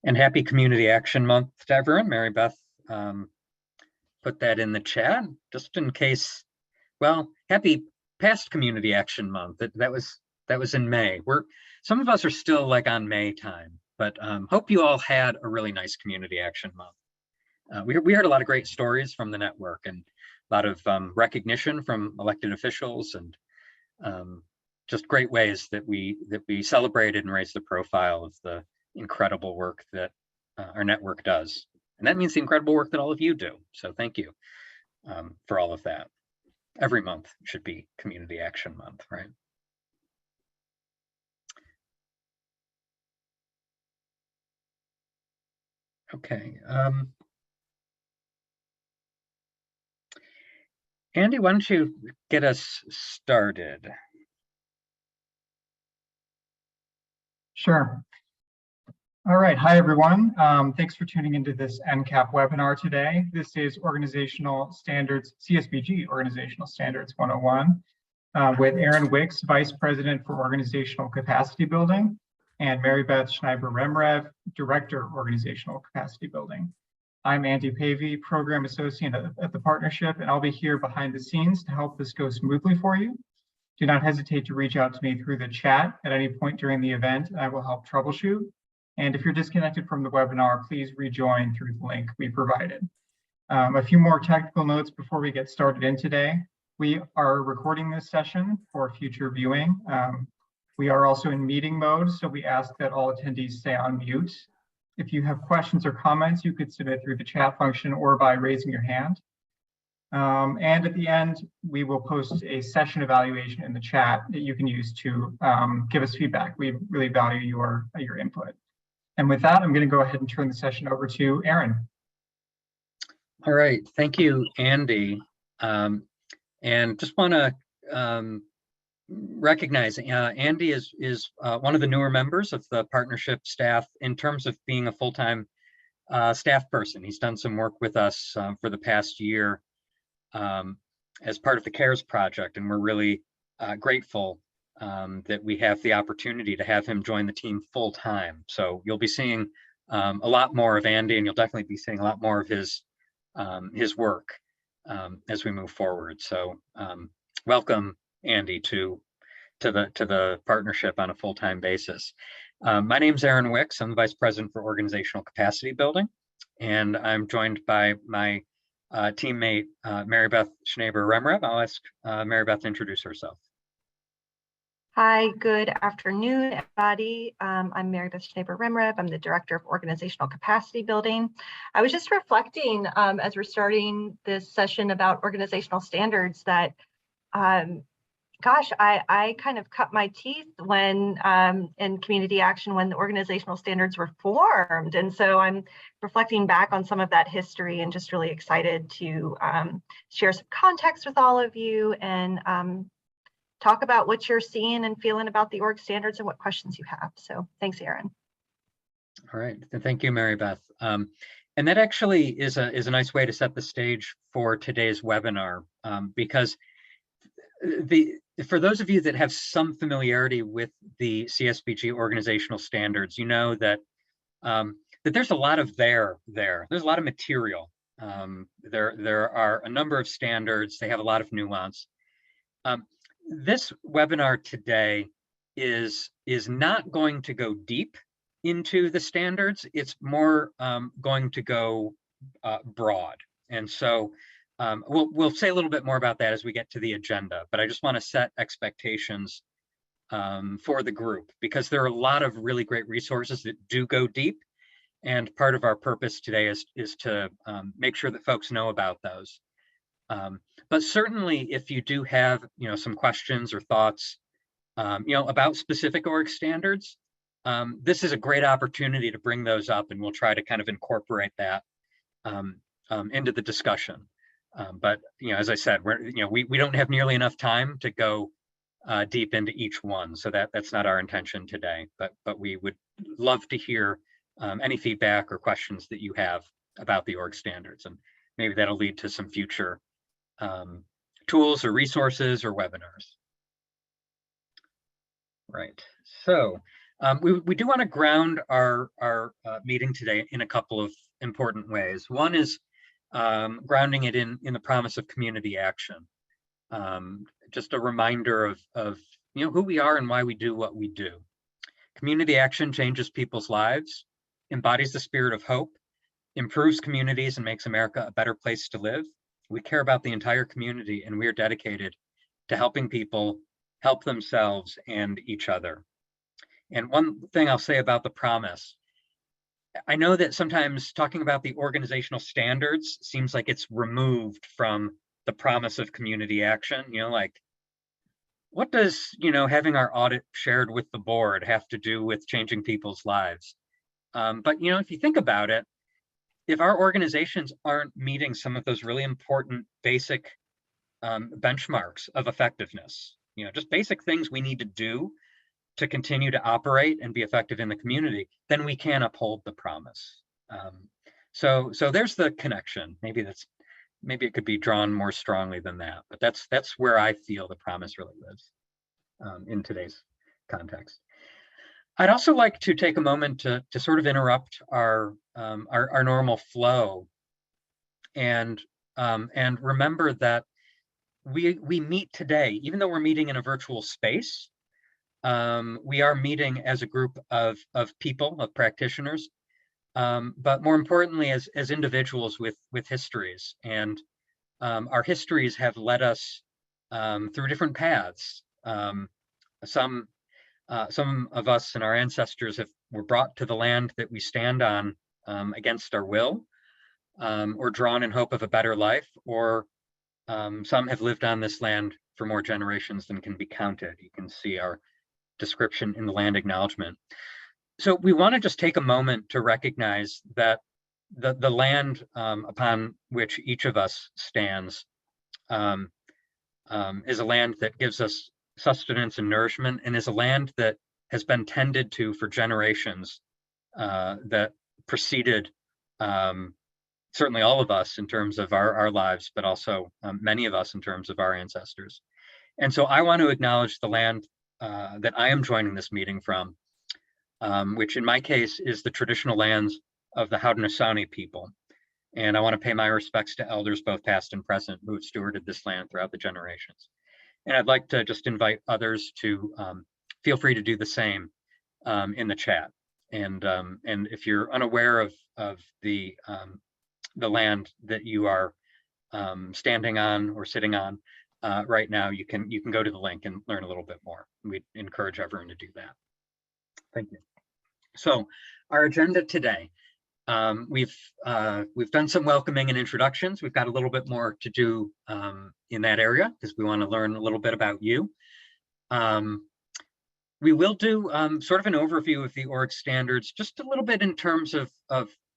And happy Community Action Month to everyone. Mary Beth put that in the chat just in case. Well, happy past Community Action Month. That was in May. Some of us are still like on May time, but hope you all had a really nice Community Action Month. We heard a lot of great stories from the network and a lot of recognition from elected officials and just great ways that we celebrated and raised the profile of the incredible work that our network does. And that means the incredible work that all of you do. So thank you for all of that. Every month should be Community Action Month, right? Okay. Andy, why don't you get us started? Sure. All right. Hi, everyone. Thanks for tuning into this NCAP webinar today. This is Organizational Standards, CSBG Organizational Standards 101 with Aaron Wicks, Vice President for Organizational Capacity Building, and Mary Beth Schneiber-Remrev, Director of Organizational Capacity Building. I'm Andy Pavey, Program Associate at the Partnership, and I'll be here behind the scenes to help this go smoothly for you. Do not hesitate to reach out to me through the chat at any point during the event, and I will help troubleshoot. And if you're disconnected from the webinar, please rejoin through the link we provided. A few more technical notes before we get started in today. We are recording this session for future viewing. We are also in meeting mode, so we ask that all attendees stay on mute. If you have questions or comments, you could submit through the chat function or by raising your hand. And at the end, we will post a session evaluation in the chat that you can use to give us feedback. We really value your input. And with that, I'm going to go ahead and turn the session over to Aaron. All right, thank you, Andy. And just want to recognize Andy is one of the newer members of the partnership staff in terms of being a full-time staff person. He's done some work with us for the past year as part of the CARES project, and we're really grateful that we have the opportunity to have him join the team full time. So you'll be seeing a lot more of Andy, and you'll definitely be seeing a lot more of his work as we move forward. So welcome, Andy, to the partnership on a full-time basis. My name's Aaron Wicks. I'm the Vice President for Organizational Capacity Building, and I'm joined by my teammate, Mary Beth Schneiber-Remrev. I'll ask Mary Beth to introduce herself. Hi, good afternoon, everybody. I'm Mary Beth Schneiber-Remrev. I'm the Director of Organizational Capacity Building. I was just reflecting as we're starting this session about organizational standards that, gosh, I kind of cut my teeth when in community action when the organizational standards were formed. And so I'm reflecting back on some of that history and just really excited to share some context with all of you and talk about what you're seeing and feeling about the org standards and what questions you have. So thanks, Aaron. All right, thank you, Mary Beth. And that actually is a nice way to set the stage for today's webinar, because for those of you that have some familiarity with the CSBG organizational standards, you know that that there's a lot of there's a lot of material. There are a number of standards. They have a lot of nuance. This webinar today is not going to go deep into the standards. It's more going to go broad. And so we'll say a little bit more about that as we get to the agenda, but I just want to set expectations for the group because there are a lot of really great resources that do go deep. And part of our purpose today is to make sure that folks know about those. But certainly, if you do have some questions or thoughts about specific org standards, this is a great opportunity to bring those up, and we'll try to kind of incorporate that into the discussion. But as I said, we don't have nearly enough time to go deep into each one, so that's not our intention today. But we would love to hear any feedback or questions that you have about the org standards, and maybe that'll lead to some future tools or resources or webinars. Right. So We do want to ground our meeting today in a couple of important ways. One is grounding it in the promise of community action. Just a reminder of who we are and why we do what we do. Community action changes people's lives, embodies the spirit of hope, improves communities, and makes America a better place to live. We care about the entire community, and we are dedicated to helping people help themselves and each other. And one thing I'll say about the promise, I know that sometimes talking about the organizational standards seems like it's removed from the promise of community action. Like, what does, having our audit shared with the board have to do with changing people's lives? But, if you think about it, if our organizations aren't meeting some of those really important basic benchmarks of effectiveness, just basic things we need to do to continue to operate and be effective in the community, then we can uphold the promise. So there's the connection. Maybe it could be drawn more strongly than that, but that's where I feel the promise really lives in today's context. I'd also like to take a moment to sort of interrupt our normal flow and remember that we meet today, even though we're meeting in a virtual space. We are meeting as a group of people, of practitioners, but more importantly, as individuals with histories. And our histories have led us through different paths. Some of us and our ancestors were brought to the land that we stand on against our will, or drawn in hope of a better life, or some have lived on this land for more generations than can be counted. You can see our description in the land acknowledgement. So we want to just take a moment to recognize that the land upon which each of us stands is a land that gives us sustenance and nourishment, and is a land that has been tended to for generations, that preceded certainly all of us in terms of our lives, but also many of us in terms of our ancestors. And so I want to acknowledge the land that I am joining this meeting from, which in my case is the traditional lands of the Haudenosaunee people. And I want to pay my respects to elders, both past and present, who have stewarded this land throughout the generations. And I'd like to just invite others to feel free to do the same in the chat. And if you're unaware of the land that you are standing on or sitting on right now, you can go to the link and learn a little bit more. We encourage everyone to do that. Thank you. So our agenda today, we've done some welcoming and introductions. We've got a little bit more to do in that area because we want to learn a little bit about you. We will do sort of an overview of the org standards, just a little bit in terms of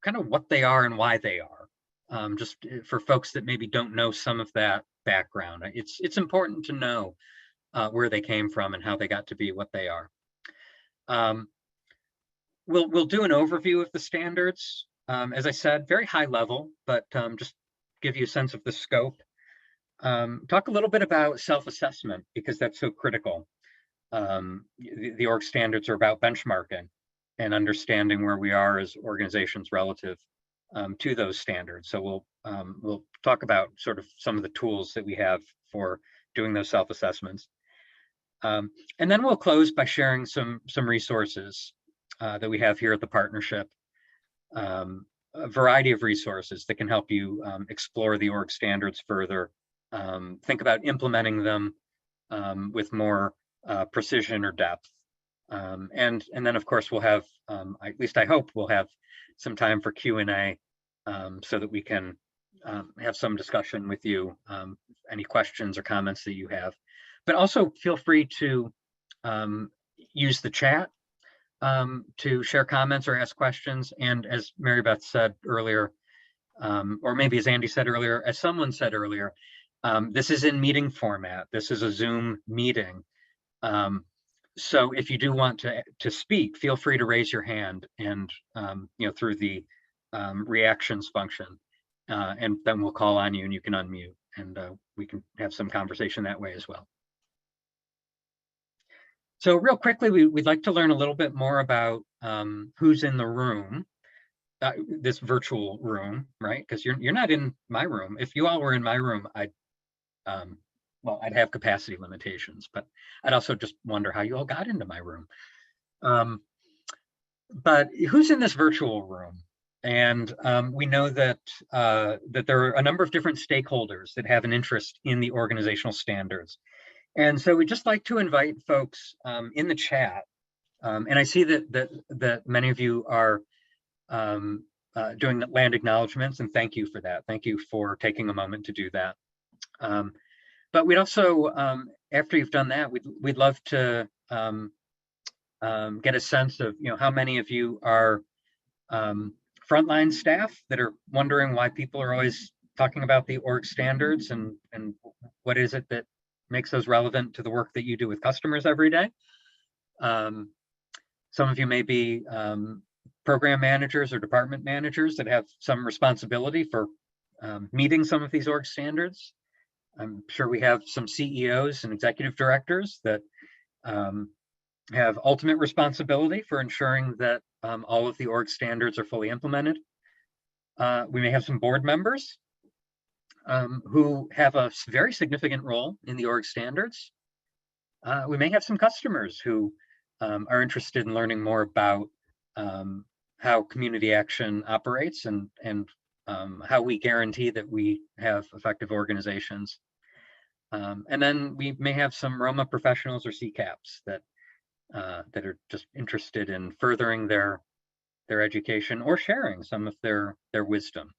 kind of what they are and why they are, just for folks that maybe don't know some of that background. It's important to know where they came from and how they got to be what they are. We'll do an overview of the standards. As I said, very high level, but just give you a sense of the scope. Talk a little bit about self-assessment, because that's so critical. The org standards are about benchmarking and understanding where we are as organizations relative to those standards. So we'll talk about sort of some of the tools that we have for doing those self-assessments. And then we'll close by sharing some resources that we have here at the partnership, a variety of resources that can help you explore the org standards further, think about implementing them with more precision or depth. And then of course we'll have, at least I hope we'll have some time for Q&A so that we can have some discussion with you, any questions or comments that you have. But also feel free to use the chat to share comments or ask questions. And as Mary Beth said earlier, or maybe as Andy said earlier, as someone said earlier, this is in meeting format. This is a Zoom meeting. So if you do want to speak, feel free to raise your hand and through the reactions function, and then we'll call on you and you can unmute, and we can have some conversation that way as well. So real quickly, we'd like to learn a little bit more about who's in the room, this virtual room, right? Because you're not in my room. If you all were in my room, well, I'd have capacity limitations, but I'd also just wonder how you all got into my room. But who's in this virtual room? And we know that that there are a number of different stakeholders that have an interest in the organizational standards. And so we'd just like to invite folks in the chat. And I see that many of you are doing the land acknowledgements, and thank you for that. Thank you for taking a moment to do that. But we'd also, after you've done that, we'd love to get a sense of, how many of you are frontline staff that are wondering why people are always talking about the org standards, and what is it that makes those relevant to the work that you do with customers every day. Some of you may be program managers or department managers that have some responsibility for meeting some of these org standards. I'm sure we have some CEOs and executive directors that have ultimate responsibility for ensuring that all of the org standards are fully implemented. We may have some board members who have a very significant role in the org standards. We may have some customers who are interested in learning more about how community action operates and how we guarantee that we have effective organizations. And then we may have some Roma professionals or CCAPs that are just interested in furthering their education or sharing some of their wisdom.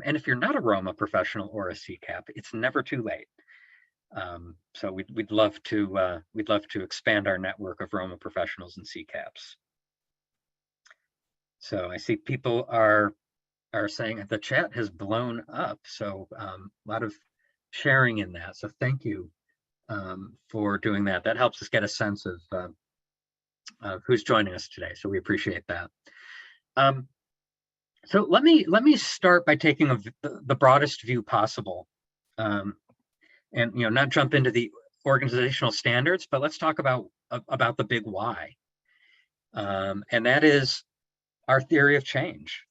And if you're not a Roma professional or a CCAP, it's never too late. So we'd love to expand our network of Roma professionals and CCAPs. So I see people are saying the chat has blown up. So a lot of sharing in that. So thank you for doing that. That helps us get a sense of who's joining us today. So we appreciate that. So let me start by taking the broadest view possible, and not jump into the organizational standards, but let's talk about the big why, and that is our theory of change.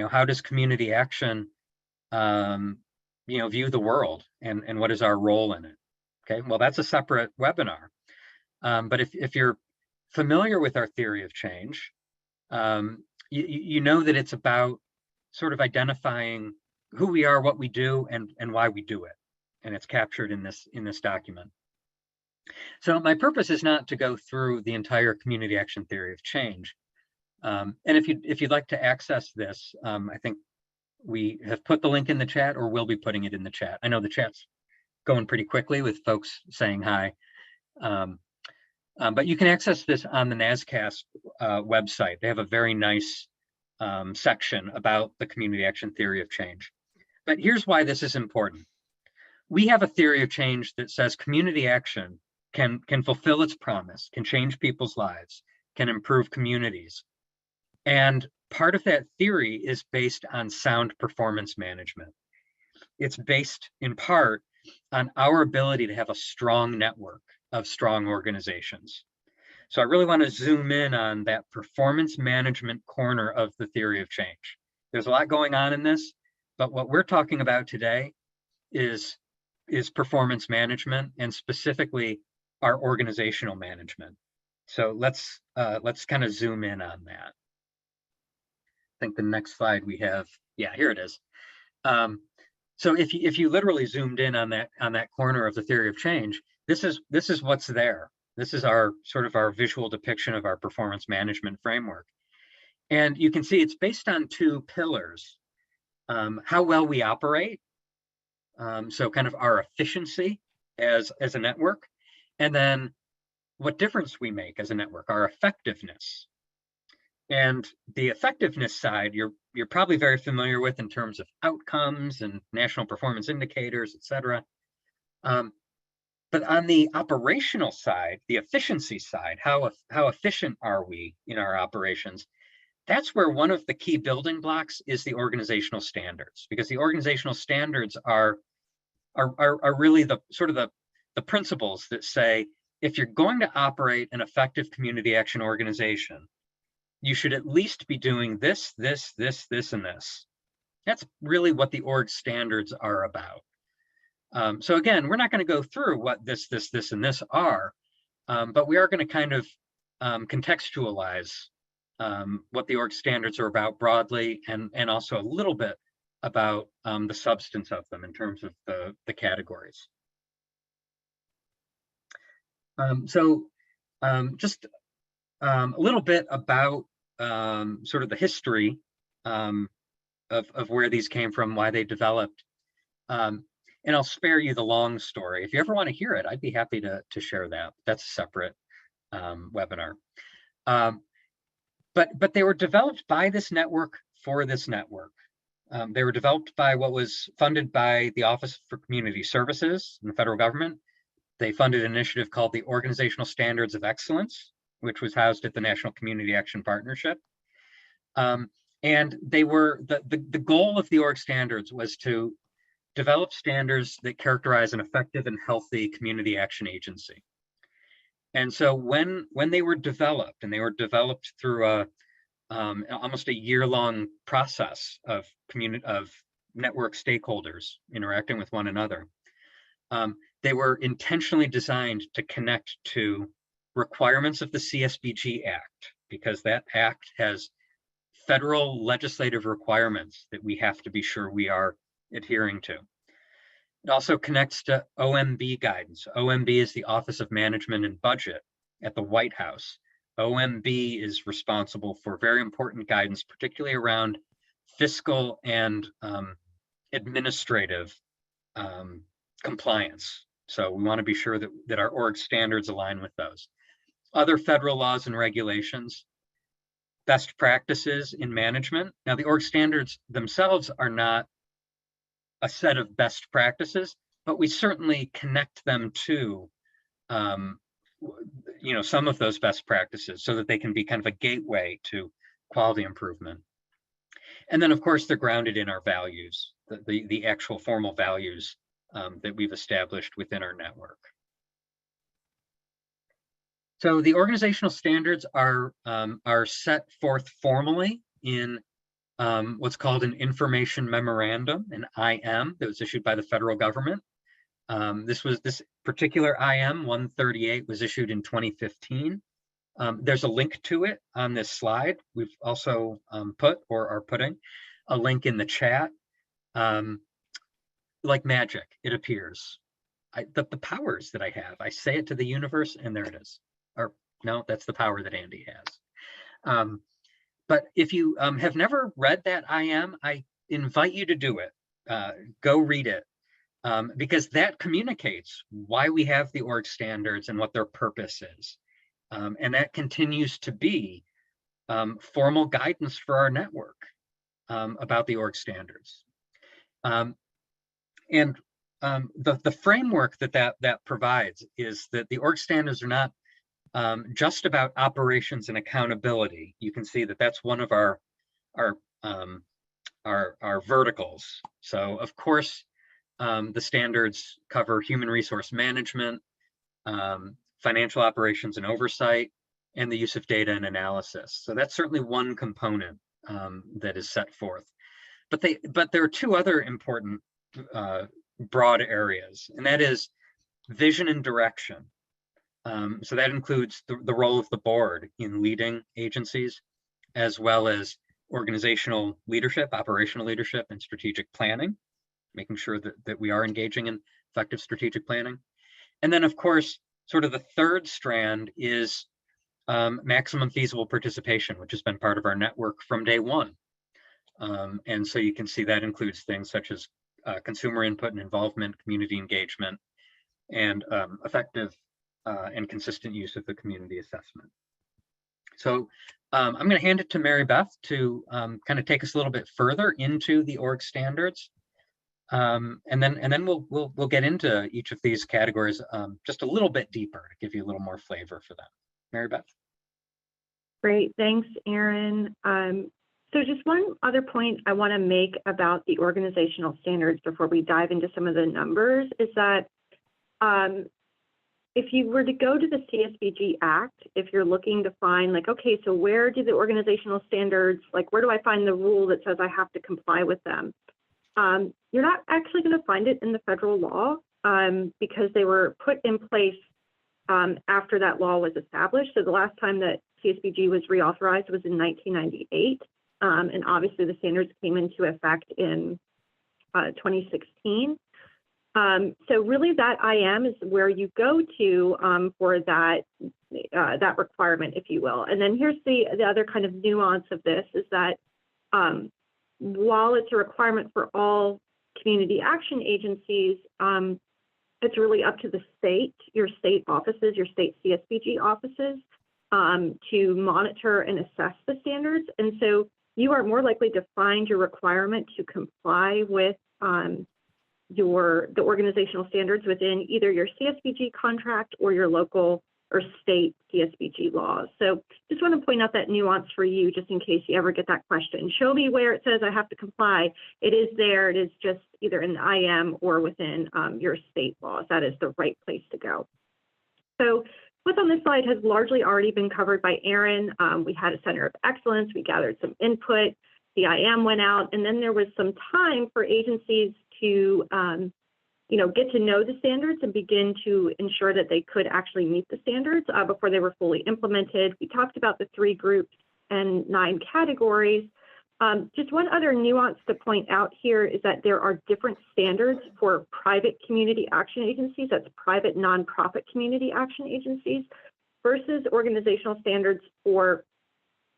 How does community action, view the world, and what is our role in it? Okay, well, that's a separate webinar. But if you're familiar with our theory of change, you know that it's about sort of identifying who we are, what we do, and why we do it. And it's captured in this document. So my purpose is not to go through the entire community action theory of change. And if you'd like to access this, I think we have put the link in the chat, or will be putting it in the chat. I know the chat's going pretty quickly with folks saying hi. But you can access this on the NASCAST website. They have a very nice section about the community action theory of change. But here's why this is important. We have a theory of change that says community action can fulfill its promise, can change people's lives, can improve communities. And part of that theory is based on sound performance management. It's based in part on our ability to have a strong network of strong organizations. So I really want to zoom in on that performance management corner of the theory of change. There's a lot going on in this, but what we're talking about today is performance management, and specifically our organizational management. So let's kind of zoom in on that. I think the next slide we have, yeah, here it is. So if you literally zoomed in on that corner of the theory of change, this is what's there. This is our visual depiction of our performance management framework. And you can see it's based on two pillars: how well we operate, so kind of our efficiency as a network, and then what difference we make as a network, our effectiveness. And the effectiveness side, you're probably very familiar with in terms of outcomes and national performance indicators, et cetera. But on the operational side, the efficiency side, how efficient are we in our operations? That's where one of the key building blocks is the organizational standards, because the organizational standards are really the principles that say if you're going to operate an effective community action organization, you should at least be doing this, this, this, this, and this. That's really what the org standards are about. So again, we're not going to go through what this, and this are, but we are going to kind of contextualize what the org standards are about broadly, and also a little bit about the substance of them in terms of the categories. Just a little bit about sort of the history of where these came from, why they developed. And I'll spare you the long story. If you ever want to hear it, I'd be happy to share that. That's a separate webinar. But they were developed by this network for this network. They were developed by what was funded by the Office for Community Services in the federal government. They funded an initiative called the Organizational Standards of Excellence, which was housed at the National Community Action Partnership. And they were, the goal of the org standards was to develop standards that characterize an effective and healthy community action agency. And so when they were developed, and they were developed through almost a year-long process of network stakeholders interacting with one another, they were intentionally designed to connect to requirements of the CSBG Act, because that act has federal legislative requirements that we have to be sure we are adhering to. It also connects to OMB guidance. OMB is the Office of Management and Budget at the White House. OMB is responsible for very important guidance, particularly around fiscal and administrative compliance. So we want to be sure that our org standards align with those. Other federal laws and regulations, best practices in management. Now, the org standards themselves are not a set of best practices, but we certainly connect them to some of those best practices so that they can be kind of a gateway to quality improvement. And then, of course, they're grounded in our values, the actual formal values that we've established within our network. So the organizational standards are set forth formally in what's called an information memorandum, an IM, that was issued by the federal government. This particular IM 138 was issued in 2015. There's a link to it on this slide. We've also put, or are putting, a link in the chat. Like magic, it appears. The powers that I have, I say it to the universe and there it is. Or no, that's the power that Andy has. But if you have never read that IM, I invite you to do it. Go read it, because that communicates why we have the org standards and what their purpose is. And that continues to be formal guidance for our network about the org standards. And the framework that provides is that the org standards are not just about operations and accountability. You can see that that's one of our verticals. So of course, the standards cover human resource management, financial operations and oversight, and the use of data and analysis. So that's certainly one component that is set forth. But there are two other important broad areas, and that is vision and direction. So that includes the role of the board in leading agencies, as well as organizational leadership, operational leadership, and strategic planning, making sure that we are engaging in effective strategic planning. And then, of course, sort of the third strand is maximum feasible participation, which has been part of our network from day one. And so you can see that includes things such as consumer input and involvement, community engagement, and effective and consistent use of the community assessment. So I'm going to hand it to Mary Beth to kind of take us a little bit further into the org standards, and then we'll get into each of these categories just a little bit deeper to give you a little more flavor for them. Mary Beth. Great, thanks, Aaron. So just one other point I want to make about the organizational standards before we dive into some of the numbers is that if you were to go to the CSBG Act, if you're looking to find like, okay, so where do the organizational standards, like where do I find the rule that says I have to comply with them? You're not actually going to find it in the federal law because they were put in place after that law was established. So the last time that CSBG was reauthorized was in 1998. And obviously the standards came into effect in 2016. So really that IM is where you go to for that that requirement, if you will. And then here's the other kind of nuance of this is that while it's a requirement for all community action agencies, it's really up to the state, your state offices, your state CSBG offices to monitor and assess the standards. And so you are more likely to find your requirement to comply with the organizational standards within either your CSBG contract or your local or state CSBG laws. So just want to point out that nuance for you, just in case you ever get that question. Show me where it says I have to comply. It is there. It is just either in the IM or within your state laws. That is the right place to go. So what's on this slide has largely already been covered by Erin. We had a center of excellence. We gathered some input. The IM went out, and then there was some time for agencies to get to know the standards and begin to ensure that they could actually meet the standards before they were fully implemented. We talked about the 3 groups and 9 categories. Just one other nuance to point out here is that there are different standards for private community action agencies, that's private nonprofit community action agencies, versus organizational standards for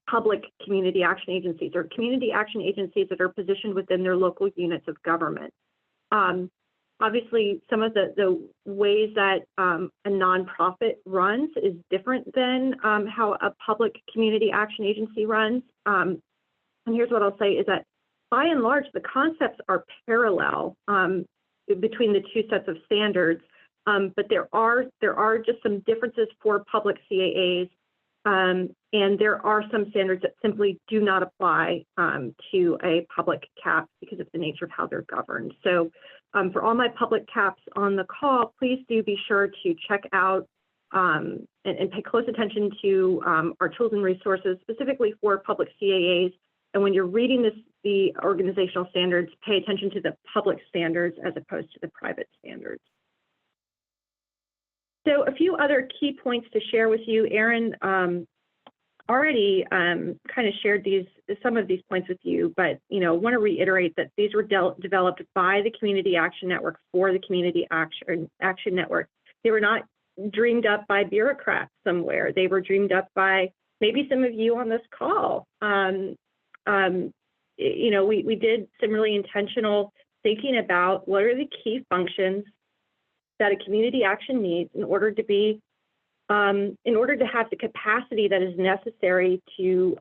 public community action agencies or community action agencies that are positioned within their local units of government. Obviously, some of the ways that a nonprofit runs is different than how a public community action agency runs. And here's what I'll say is that by and large, the concepts are parallel between the 2 sets of standards, but there are just some differences for public CAAs, and there are some standards that simply do not apply to a public CAP because of the nature of how they're governed. So for all my public CAPs on the call, please do be sure to check out and pay close attention to our tools and resources specifically for public CAAs. And when you're reading the organizational standards, pay attention to the public standards as opposed to the private standards. So a few other key points to share with you. Erin already kind of shared some of these points with you, but want to reiterate that these were developed by the Community Action Network for the Community Action Network. They were not dreamed up by bureaucrats somewhere. They were dreamed up by maybe some of you on this call. We did some really intentional thinking about what are the key functions that a community action needs in order to be, in order to have the capacity that is necessary to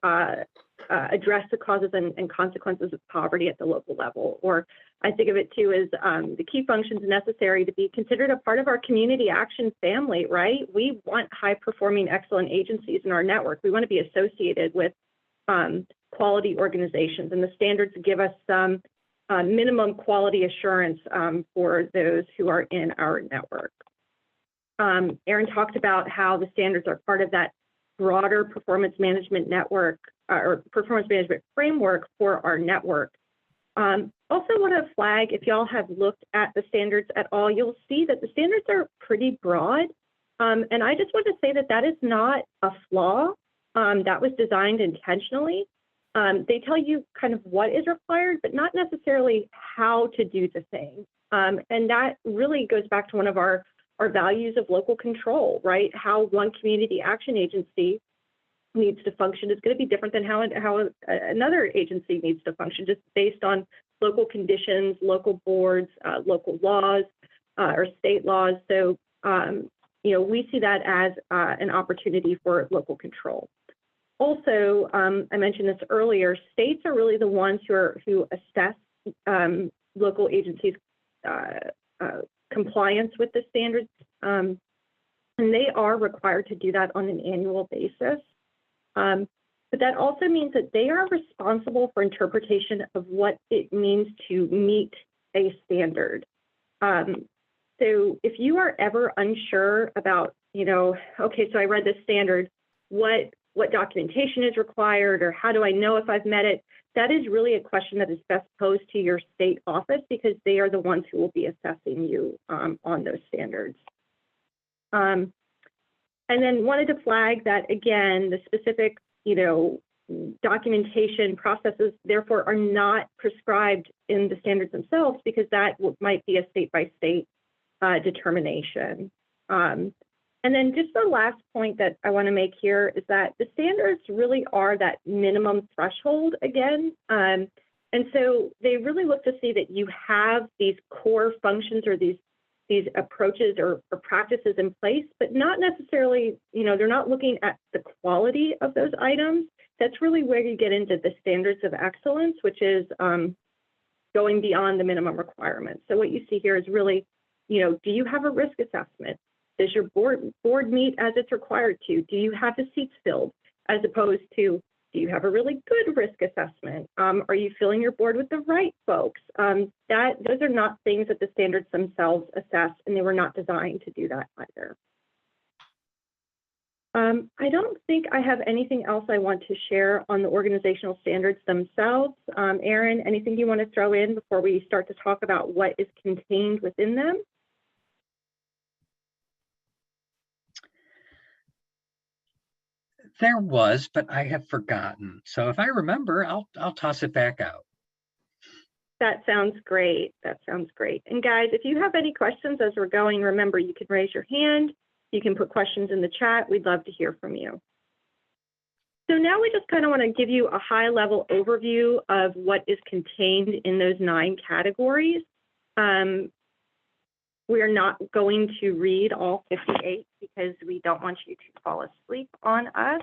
address the causes and consequences of poverty at the local level. Or I think of it too as the key functions necessary to be considered a part of our community action family, right? We want high performing, excellent agencies in our network. We want to be associated with quality organizations, and the standards give us some minimum quality assurance for those who are in our network. Erin talked about how the standards are part of that broader performance management network or performance management framework for our network. Also want to flag, if y'all have looked at the standards at all, you'll see that the standards are pretty broad. And I just want to say that that is not a flaw. That was designed intentionally. They tell you kind of what is required, but not necessarily how to do the thing. And that really goes back to one of our values of local control, right? How one community action agency needs to function is going to be different than how another agency needs to function, just based on local conditions, local boards, local laws, or state laws. So, we see that as an opportunity for local control. Also, I mentioned this earlier, states are really the ones who assess local agencies' compliance with the standards, and they are required to do that on an annual basis. But that also means that they are responsible for interpretation of what it means to meet a standard. So if you are ever unsure about, okay, so I read this standard, what documentation is required, or how do I know if I've met it? That is really a question that is best posed to your state office, because they are the ones who will be assessing you on those standards. And then wanted to flag that, again, the specific, documentation processes, therefore, are not prescribed in the standards themselves, because that might be a state-by-state determination. And then just the last point that I want to make here is that the standards really are that minimum threshold again. And so they really look to see that you have these core functions or these approaches or practices in place, but not necessarily, they're not looking at the quality of those items. That's really where you get into the standards of excellence, which is going beyond the minimum requirements. So what you see here is really, do you have a risk assessment? Does your board meet as it's required to? Do you have the seats filled? As opposed to, do you have a really good risk assessment? Are you filling your board with the right folks? Those are not things that the standards themselves assess, and they were not designed to do that either. I don't think I have anything else I want to share on the organizational standards themselves. Erin, anything you want to throw in before we start to talk about what is contained within them? There was, but I have forgotten. So if I remember, I'll toss it back out. That sounds great. That sounds great. And guys, if you have any questions as we're going, remember, you can raise your hand. You can put questions in the chat. We'd love to hear from you. So now we just kind of want to give you a high-level overview of what is contained in those 9 categories. We are not going to read all 58 because we don't want you to fall asleep on us.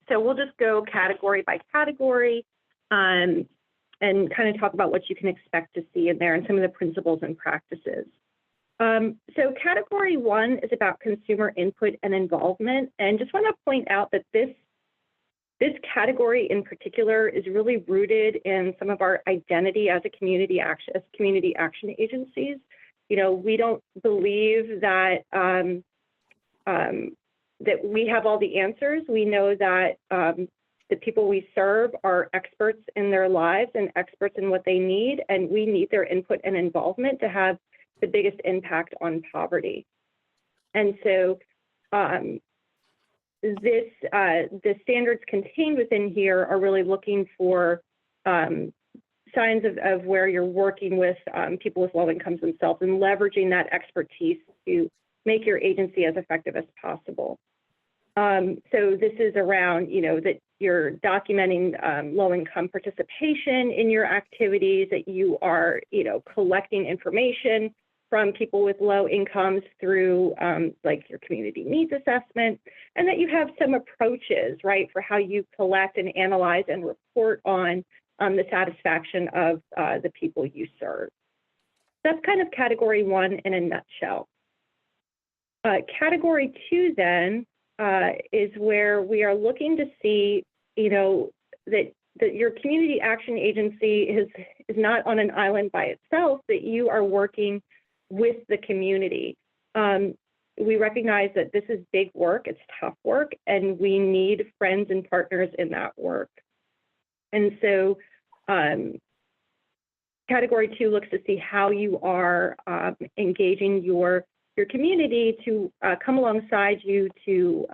So we'll just go category by category and kind of talk about what you can expect to see in there and some of the principles and practices. So category 1 is about consumer input and involvement. And just want to point out that this category in particular is really rooted in some of our identity as community action agencies. We don't believe that that we have all the answers. We know that the people we serve are experts in their lives and experts in what they need, and we need their input and involvement to have the biggest impact on poverty. And so the standards contained within here are really looking for signs of where you're working with people with low incomes themselves and leveraging that expertise to make your agency as effective as possible. So this is around, that you're documenting low income participation in your activities, that you are, collecting information from people with low incomes through like your community needs assessment, and that you have some approaches, right, for how you collect and analyze and report on the satisfaction of the people you serve. That's kind of category 1 in a nutshell. Category 2 then is where we are looking to see, that your community action agency is not on an island by itself, that you are working with the community. We recognize that this is big work, it's tough work, and we need friends and partners in that work. And so category 2 looks to see how you are engaging your community to come alongside you to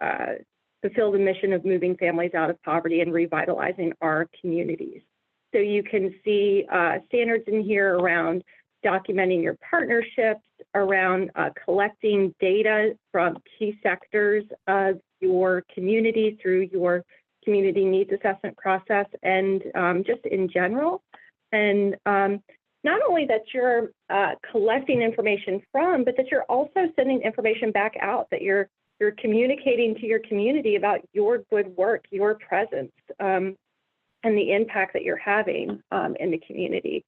fulfill the mission of moving families out of poverty and revitalizing our communities. So you can see standards in here around documenting your partnerships, around collecting data from key sectors of your community through your community needs assessment process, and just in general. And not only that you're collecting information from, but that you're also sending information back out, that you're communicating to your community about your good work, your presence, and the impact that you're having in the community.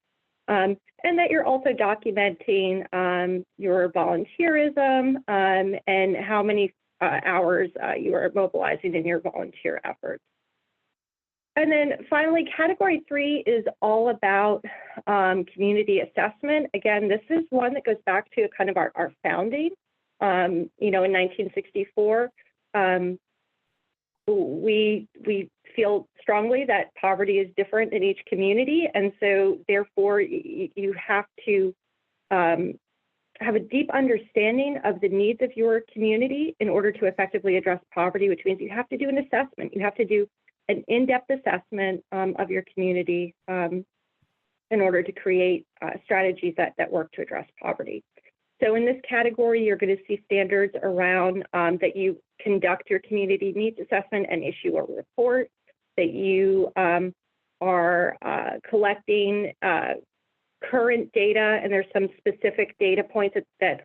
And that you're also documenting your volunteerism and how many hours you are mobilizing in your volunteer efforts. And then finally, category 3 is all about community assessment. Again, this is one that goes back to kind of our founding, you know, in 1964. We feel strongly that poverty is different in each community. And so therefore you have to have a deep understanding of the needs of your community in order to effectively address poverty, which means you have to do an assessment. You have to do an in-depth assessment of your community in order to create strategies that work to address poverty. So in this category, you're going to see standards around that you conduct your community needs assessment and issue a report, that you are collecting current data, and there's some specific data points that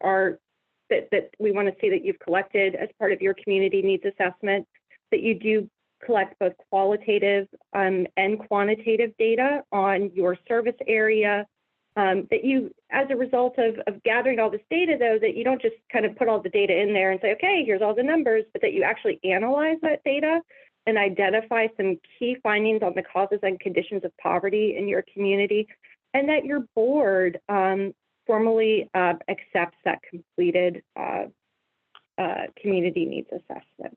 we want to see that you've collected as part of your community needs assessment, that you do collect both qualitative and quantitative data on your service area, that you, as a result of gathering all this data, though, that you don't just kind of put all the data in there and say, okay, here's all the numbers, but that you actually analyze that data and identify some key findings on the causes and conditions of poverty in your community, and that your board formally accepts that completed community needs assessment.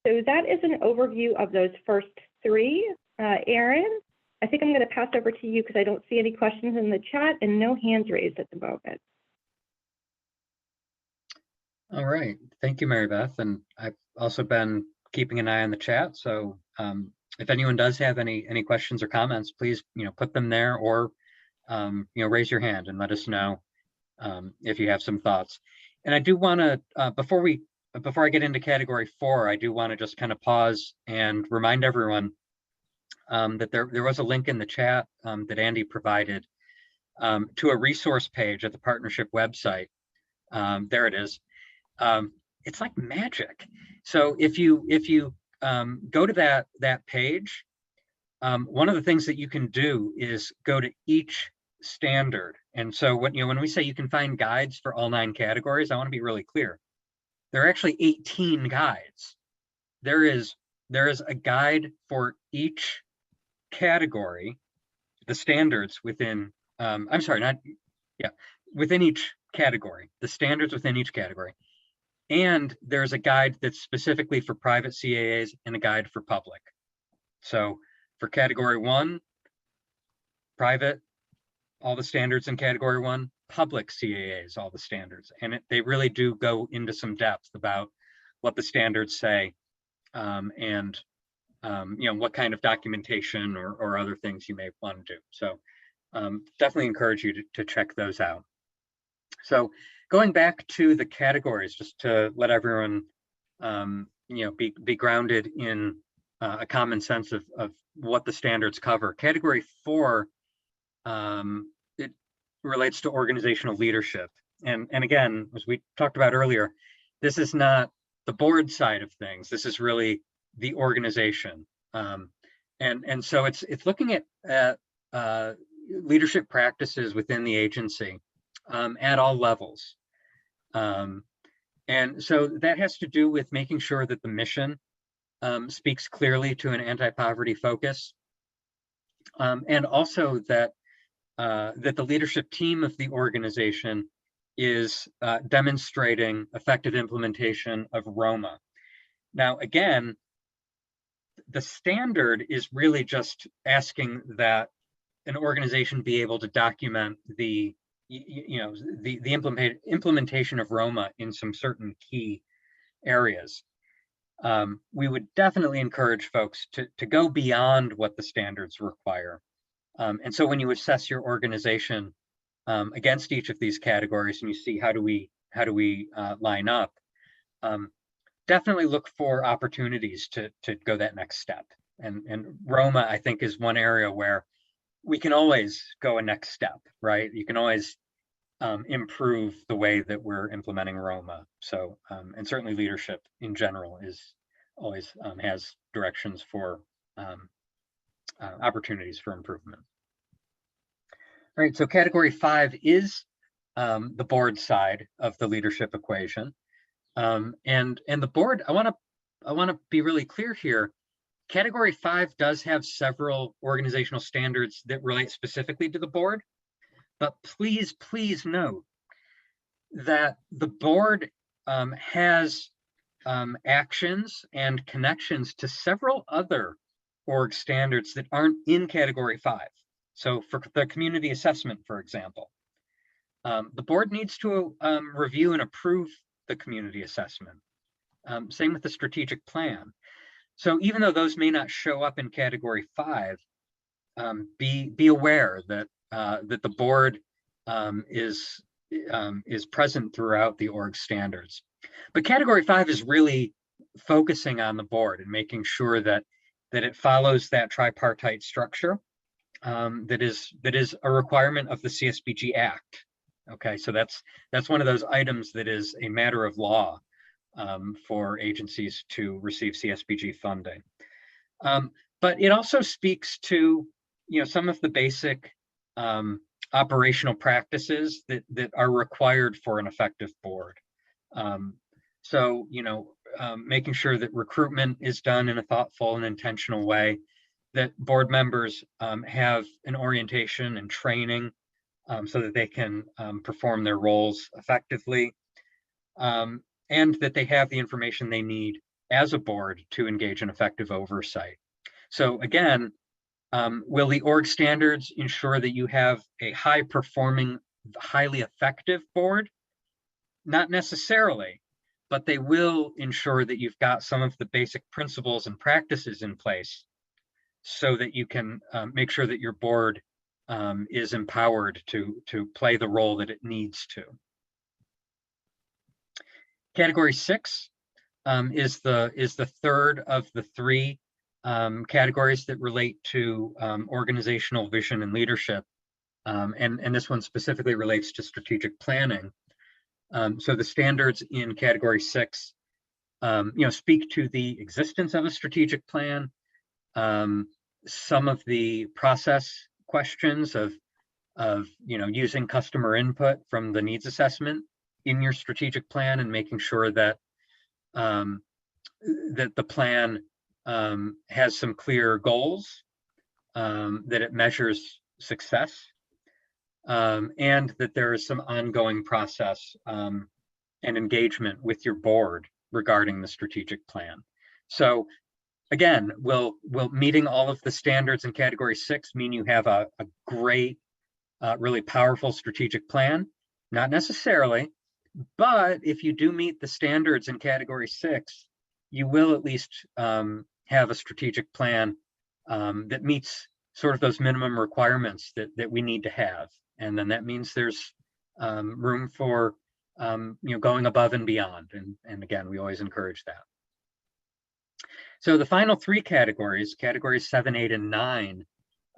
So that is an overview of those first 3. Aaron, I think I'm going to pass over to you because I don't see any questions in the chat and no hands raised at the moment. All right, thank you, Mary Beth. And I've also been keeping an eye on the chat. So if anyone does have any questions or comments, please, put them there, or, raise your hand and let us know if you have some thoughts. And I do want to, before I get into category 4, I do want to just kind of pause and remind everyone that there was a link in the chat that Andy provided to a resource page at the partnership website. There it is. It's like magic. So if you go to that page, one of the things that you can do is go to each standard. And so when we say you can find guides for all 9 categories, I want to be really clear. There are actually 18 guides. There is a guide for each category, the standards within, within each category, the standards within each category. And there's a guide that's specifically for private CAAs and a guide for public. So for category 1, private, all the standards in category 1, public CAAs, all the standards. And they really do go into some depth about what the standards say and what kind of documentation or other things you may want to do. So definitely encourage you to check those out. So going back to the categories, just to let everyone be grounded in a common sense of what the standards cover. Category 4, it relates to organizational leadership. And again, as we talked about earlier, this is not the board side of things. This is really the organization. And so it's looking at leadership practices within the agency at all levels. And so that has to do with making sure that the mission speaks clearly to an anti-poverty focus, and also that the leadership team of the organization is demonstrating effective implementation of Roma. Now, again, the standard is really just asking that an organization be able to document the implementation of Roma in some certain key areas. We would definitely encourage folks to go beyond what the standards require. And so when you assess your organization against each of these categories and you see how do we line up, definitely look for opportunities to go that next step. And Roma, I think, is one area where we can always go a next step, right? You can always improve the way that we're implementing Roma. So, and certainly leadership in general is always has directions for opportunities for improvement. All right, so category 5 is the board side of the leadership equation. And the board, I want to be really clear here. Category 5 does have several organizational standards that relate specifically to the board, but please note that the board has actions and connections to several other org standards that aren't in Category 5. So for the community assessment, for example, the board needs to review and approve the community assessment. Same with the strategic plan. So even though those may not show up in Category 5, be aware that that the board is present throughout the org standards. But Category 5 is really focusing on the board and making sure that it follows that tripartite structure that is a requirement of the CSBG Act. Okay, so that's one of those items that is a matter of law for agencies to receive CSBG funding. But it also speaks to, some of the basic operational practices that are required for an effective board. So, making sure that recruitment is done in a thoughtful and intentional way, that board members have an orientation and training so that they can perform their roles effectively, and that they have the information they need as a board to engage in effective oversight. So again, will the org standards ensure that you have a high-performing, highly effective board? Not necessarily, but they will ensure that you've got some of the basic principles and practices in place so that you can make sure that your board is empowered to play the role that it needs to. Category 6 is the third of the three categories that relate to organizational vision and leadership, and this one specifically relates to strategic planning. So the standards in Category 6, speak to the existence of a strategic plan, some of the process questions of using customer input from the needs assessment in your strategic plan and making sure that that the plan has some clear goals, that it measures success, and that there is some ongoing process and engagement with your board regarding the strategic plan. So again, will meeting all of the standards in Category 6 mean you have a great, really powerful strategic plan? Not necessarily, but if you do meet the standards in Category 6, you will at least have a strategic plan that meets sort of those minimum requirements that we need to have. And then that means there's room for going above and beyond. And again, we always encourage that. So the final three categories, categories 7, 8, and 9,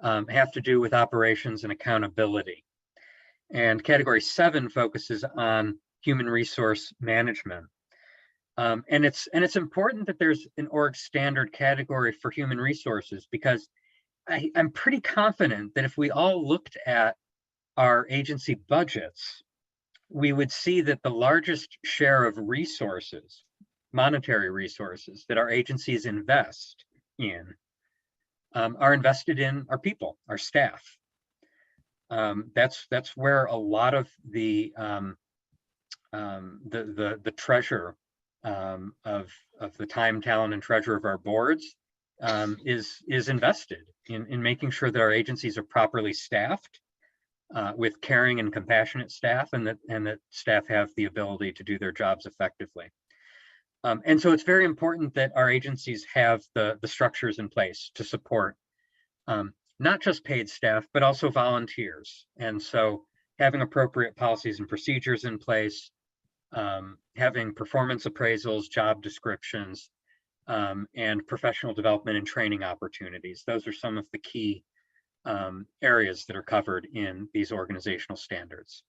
have to do with operations and accountability. And category 7 focuses on human resource management. And it's important that there's an org standard category for human resources, because I'm pretty confident that if we all looked at our agency budgets, we would see that the largest share of resources, monetary resources, that our agencies invest in are invested in our people, our staff. That's where a lot of the treasure of the time, talent, and treasure of our boards is invested in making sure that our agencies are properly staffed with caring and compassionate staff, and that staff have the ability to do their jobs effectively. And so it's very important that our agencies have the structures in place to support not just paid staff, but also volunteers. And so having appropriate policies and procedures in place, having performance appraisals, job descriptions, and professional development and training opportunities. Those are some of the key areas that are covered in these organizational standards.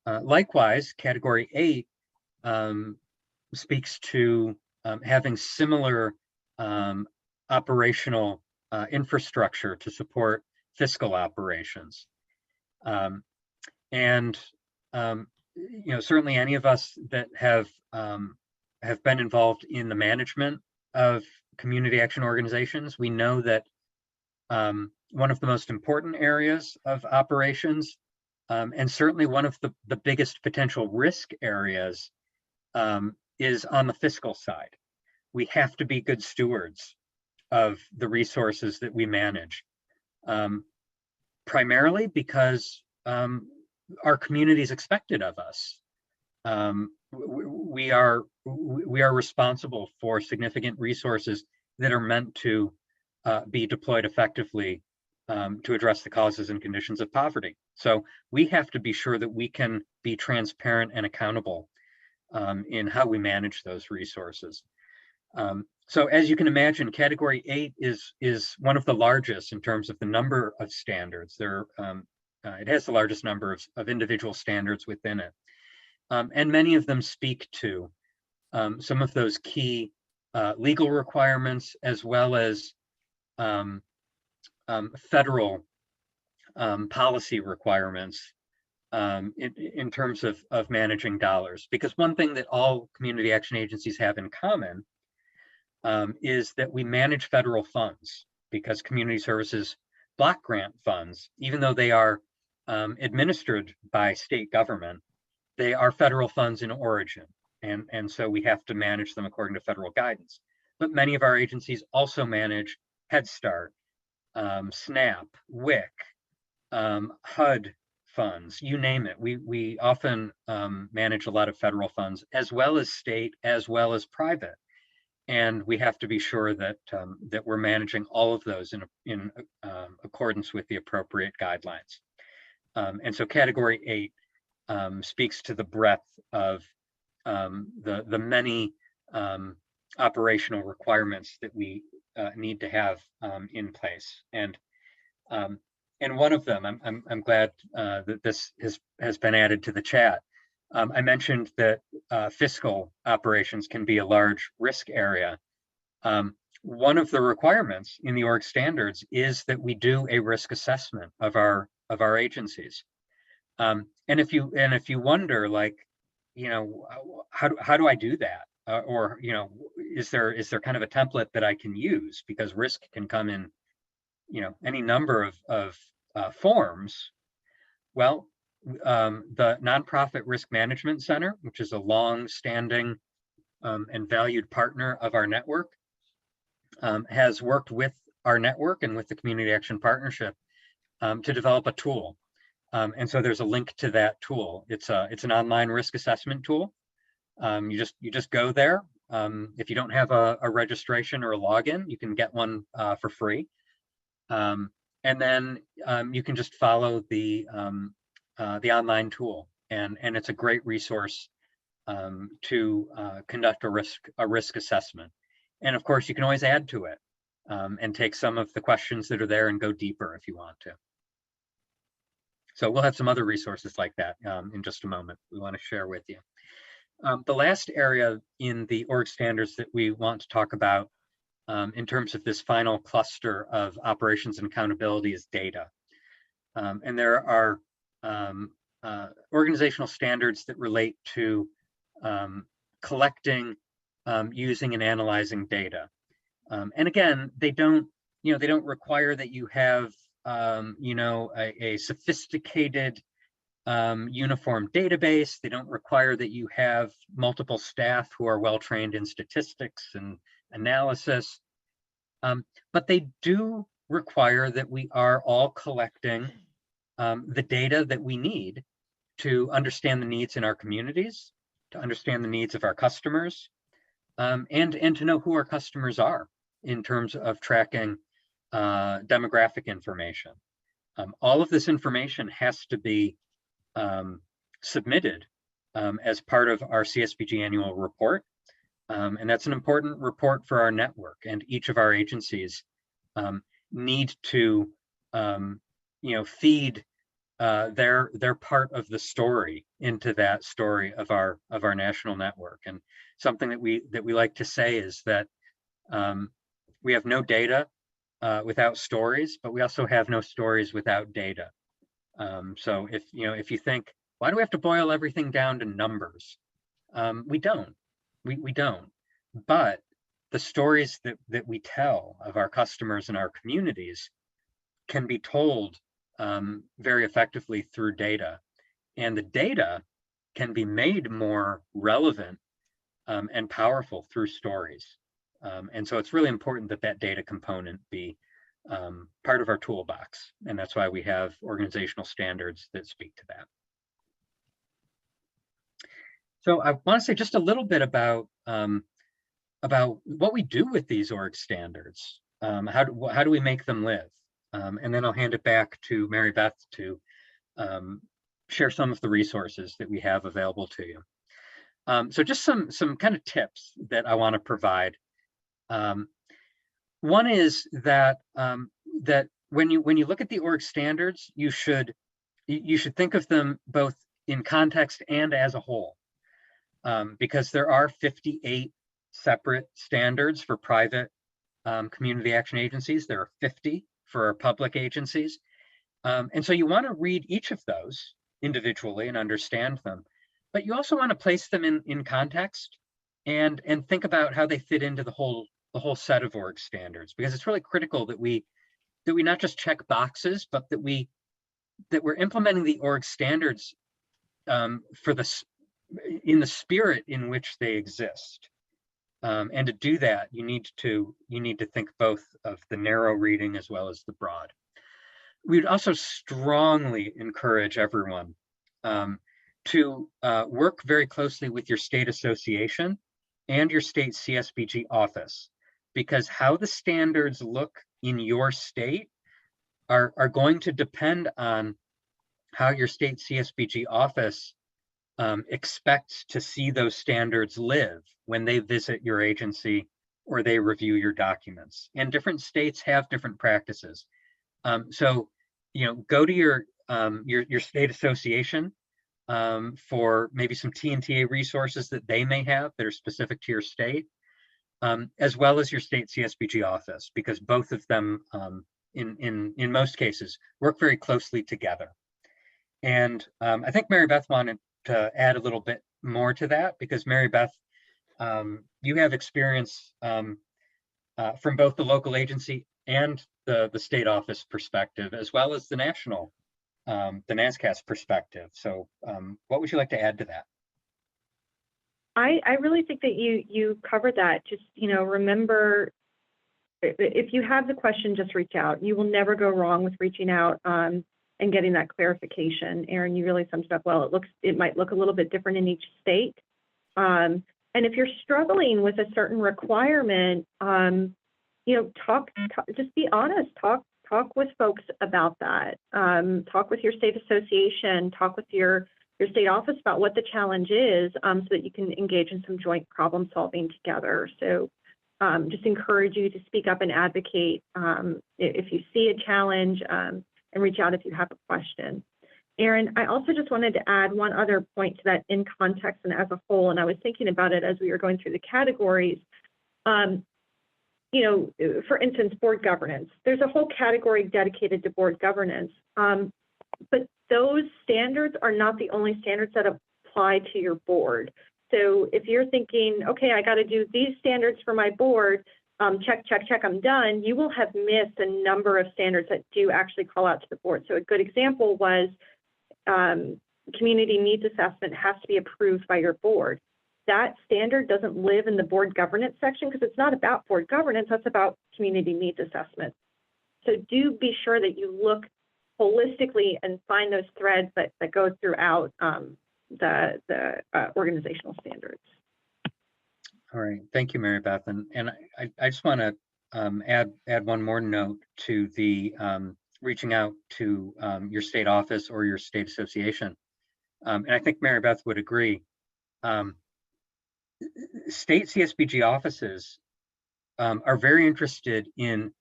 Likewise, category 8 speaks to having similar operational infrastructure to support fiscal operations. And certainly any of us that have have been involved in the management of community action organizations, we know that one of the most important areas of operations, and certainly one of the biggest potential risk areas, is on the fiscal side. We have to be good stewards of the resources that we manage, primarily because our communities expect it of us. We are responsible for significant resources that are meant to be deployed effectively to address the causes and conditions of poverty. So we have to be sure that we can be transparent and accountable in how we manage those resources. So as you can imagine, Category 8 is one of the largest in terms of the number of standards. It has the largest number of individual standards within it. And many of them speak to some of those key legal requirements, as well as federal policy requirements in terms of managing dollars. Because one thing that all community action agencies have in common is that we manage federal funds, because community services block grant funds, even though they are administered by state government, they are federal funds in origin. And so we have to manage them according to federal guidance. But many of our agencies also manage Head Start, SNAP, WIC, HUD funds, you name it. We often manage a lot of federal funds, as well as state, as well as private. And we have to be sure that that we're managing all of those in accordance with the appropriate guidelines. And so Category 8 speaks to the breadth of the many operational requirements that we need to have in place. And one of them, I'm glad that this has been added to the chat. I mentioned that fiscal operations can be a large risk area. One of the requirements in the org standards is that we do a risk assessment of our agencies. And if you wonder, like, you know, how do I do that? Or, you know, is there kind of a template that I can use? Because risk can come in, you know, any number of forms. Well, the Nonprofit Risk Management Center, which is a long-standing and valued partner of our network, has worked with our network and with the Community Action Partnership to develop a tool. And so there's a link to that tool. It's an online risk assessment tool. You just go there. If you don't have a registration or a login, you can get one for free. And then you can just follow the online tool, and it's a great resource to conduct a risk assessment. And of course, you can always add to it and take some of the questions that are there and go deeper if you want to. So we'll have some other resources like that in just a moment we want to share with you. The last area in the org standards that we want to talk about in terms of this final cluster of operations and accountability is data. And there are organizational standards that relate to collecting, using, and analyzing data. And again, they don't require that you have a sophisticated uniform database. They don't require that you have multiple staff who are well trained in statistics and analysis, but they do require that we are all collecting the data that we need to understand the needs in our communities, to understand the needs of our customers, and to know who our customers are in terms of tracking demographic information. All of this information has to be submitted as part of our CSBG annual report. And that's an important report for our network, and each of our agencies need to feed their part of the story into that story of our national network. And something that we like to say is that we have no data without stories, but we also have no stories without data. So if you think, why do we have to boil everything down to numbers? We don't. We don't. But the stories that we tell of our customers and our communities can be told very effectively through data. And the data can be made more relevant and powerful through stories. And so it's really important that that data component be part of our toolbox. And that's why we have organizational standards that speak to that. So I want to say just a little bit about what we do with these org standards. How do we make them live? And then I'll hand it back to Mary Beth to share some of the resources that we have available to you. So just some kind of tips that I want to provide. One is that that when you look at the org standards, you should think of them both in context and as a whole, because there are 58 separate standards for private community action agencies. There are 50 for public agencies. And so you want to read each of those individually and understand them, but you also want to place them in context and think about how they fit into the whole set of org standards, because it's really critical that we not just check boxes, but that we're implementing the org standards in the spirit in which they exist. And to do that, you need to think both of the narrow reading as well as the broad. We'd also strongly encourage everyone to work very closely with your state association and your state CSBG office, because how the standards look in your state are going to depend on how your state CSBG office expects to see those standards live when they visit your agency or they review your documents. And different states have different practices. So, go to your state association for maybe some TNTA resources that they may have that are specific to your state, as well as your state CSBG office, because both of them, in most cases, work very closely together. And I think Mary Beth wanted to add a little bit more to that, because Mary Beth, you have experience from both the local agency and the state office perspective, as well as the national, the NASCAS perspective. So what would you like to add to that? I really think that you covered that. Just, remember, if you have the question, just reach out. You will never go wrong with reaching out and getting that clarification. Aaron, you really summed it up well. It might look a little bit different in each state. And if you're struggling with a certain requirement, just be honest. Talk with folks about that. Talk with your state association. Talk with your state office about what the challenge is, so that you can engage in some joint problem solving together. So just encourage you to speak up and advocate if you see a challenge, and reach out if you have a question. Aaron, I also just wanted to add one other point to that in context and as a whole, and I was thinking about it as we were going through the categories. For instance, board governance. There's a whole category dedicated to board governance, but those standards are not the only standards that apply to your board. So if you're thinking, okay, I got to do these standards for my board, check, I'm done, you will have missed a number of standards that do actually call out to the board. So a good example was community needs assessment has to be approved by your board. That standard doesn't live in the board governance section because it's not about board governance, that's about community needs assessment. So do be sure that you look holistically and find those threads that go throughout the organizational standards. All right, thank you, Mary Beth. And I just want to add one more note to the reaching out to your state office or your state association. And I think Mary Beth would agree. State CSBG offices are very interested in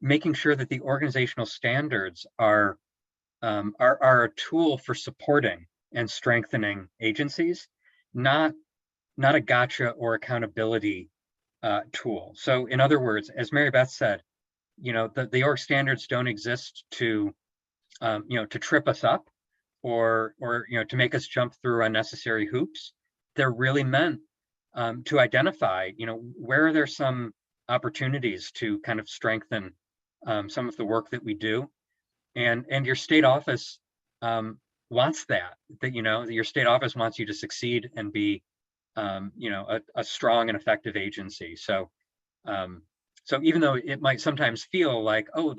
making sure that the organizational standards are a tool for supporting and strengthening agencies, not a gotcha or accountability tool. So in other words, as Mary Beth said, the org standards don't exist to trip us up or to make us jump through unnecessary hoops. They're really meant to identify, where are there some opportunities to kind of strengthen some of the work that we do, and your state office wants that your state office wants you to succeed and be a strong and effective agency. So even though it might sometimes feel like, oh,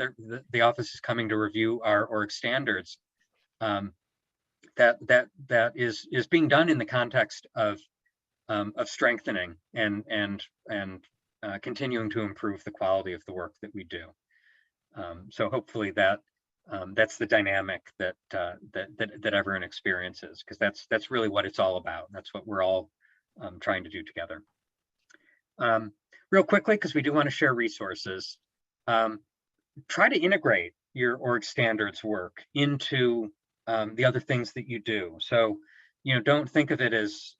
the office is coming to review our org standards, that is being done in the context of strengthening and continuing to improve the quality of the work that we do. So hopefully that's the dynamic that everyone experiences, because that's really what it's all about. That's what we're all trying to do together. Real quickly, because we do want to share resources, try to integrate your org standards work into the other things that you do. So, don't think of it as,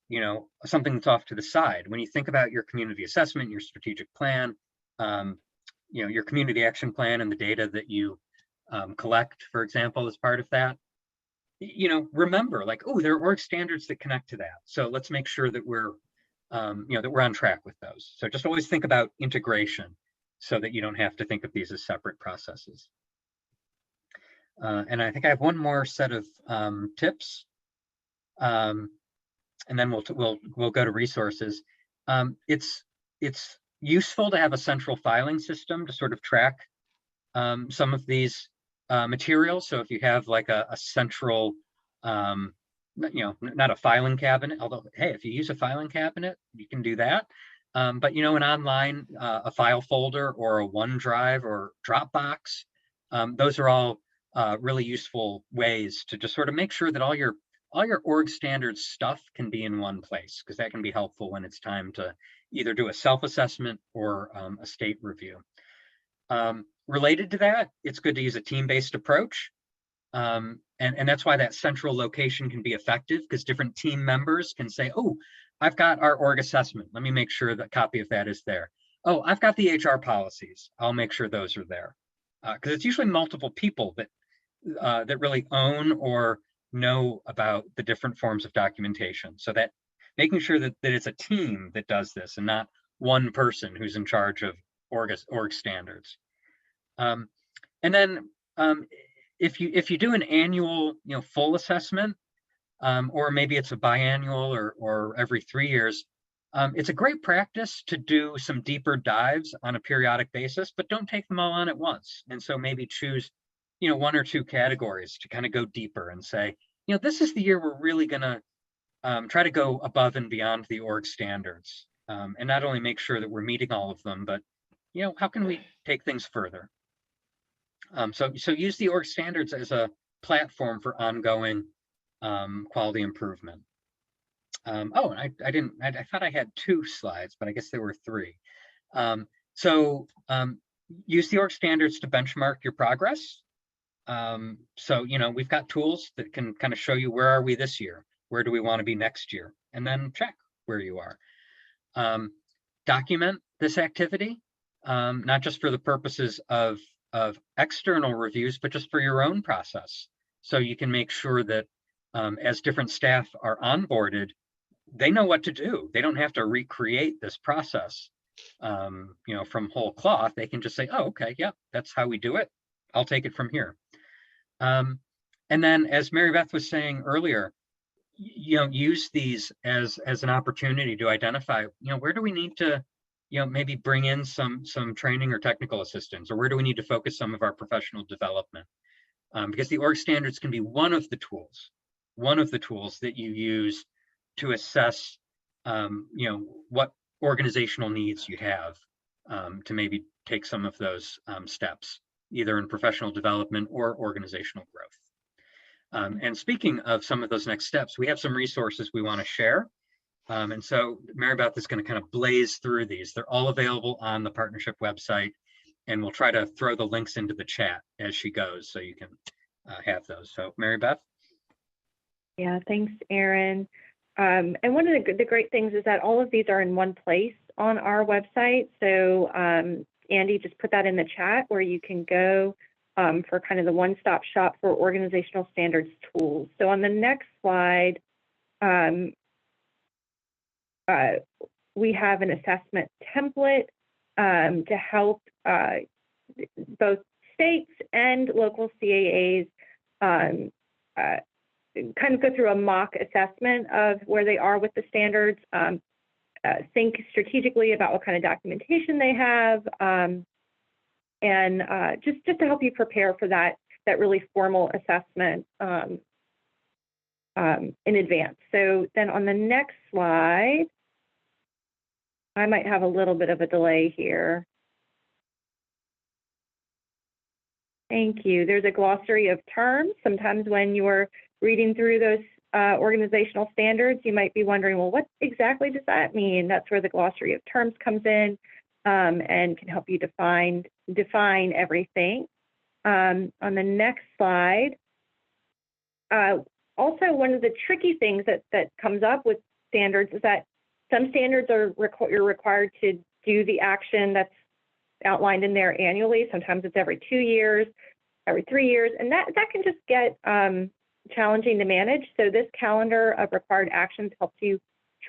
something that's off to the side. When you think about your community assessment, your strategic plan, your community action plan and the data that you collect, for example, as part of that, remember, like, oh, there are org standards that connect to that. So let's make sure that we're, that we're on track with those. So just always think about integration so that you don't have to think of these as separate processes. And I think I have one more set of tips, and then we'll go to resources. It's useful to have a central filing system to sort of track some of these materials. So if you have like a central, not a filing cabinet, although, hey, if you use a filing cabinet, you can do that. But, an online, a file folder or a OneDrive or Dropbox, those are all really useful ways to just sort of make sure that all your org standards stuff can be in one place, because that can be helpful when it's time to either do a self-assessment or a state review. Related to that, it's good to use a team-based approach. And that's why that central location can be effective, because different team members can say, oh, I've got our org assessment. Let me make sure that copy of that is there. Oh, I've got the HR policies. I'll make sure those are there. Because it's usually multiple people that really own or know about the different forms of documentation. So that making sure that it's a team that does this and not one person who's in charge of org standards. And then if you do an annual, full assessment, or maybe it's a biannual or every 3 years, it's a great practice to do some deeper dives on a periodic basis, but don't take them all on at once. And so maybe choose, 1 or 2 categories to kind of go deeper and say, this is the year we're really going to try to go above and beyond the org standards, and not only make sure that we're meeting all of them, but how can we take things further? So use the org standards as a platform for ongoing quality improvement. Oh, and I thought I had 2 slides, but I guess there were 3. So use the org standards to benchmark your progress. So, we've got tools that can kind of show you, where are we this year? Where do we want to be next year? And then check where you are. Document this activity, not just for the purposes of external reviews, but just for your own process. So you can make sure that as different staff are onboarded, they know what to do. They don't have to recreate this process, from whole cloth. They can just say, oh, okay, yeah, that's how we do it. I'll take it from here. And then, as Mary Beth was saying earlier, use these as an opportunity to identify, where do we need to, maybe bring in some training or technical assistance, or where do we need to focus some of our professional development? Because the org standards can be one of the tools that you use to assess, what organizational needs you have, to maybe take some of those steps, either in professional development or organizational growth. And speaking of some of those next steps, we have some resources we want to share. And so Mary Beth is going to kind of blaze through these. They're all available on the partnership website, and we'll try to throw the links into the chat as she goes, so you can have those. So Mary Beth. Yeah, thanks, Aaron. And one of the great things is that all of these are in one place on our website. So Andy just put that in the chat, where you can go for kind of the one-stop shop for organizational standards tools. So on the next slide, We have an assessment template to help both states and local CAAs kind of go through a mock assessment of where they are with the standards, think strategically about what kind of documentation they have, and just to help you prepare for that really formal assessment in advance. So then on the next slide, I might have a little bit of a delay here. Thank you. There's a glossary of terms. Sometimes when you're reading through those organizational standards, you might be wondering, well, what exactly does that mean? That's where the glossary of terms comes in and can help you define everything. On the next slide, also one of the tricky things that comes up with standards is that some standards you're required to do the action that's outlined in there annually. Sometimes it's every 2 years, every 3 years, and that can just get challenging to manage. So this calendar of required actions helps you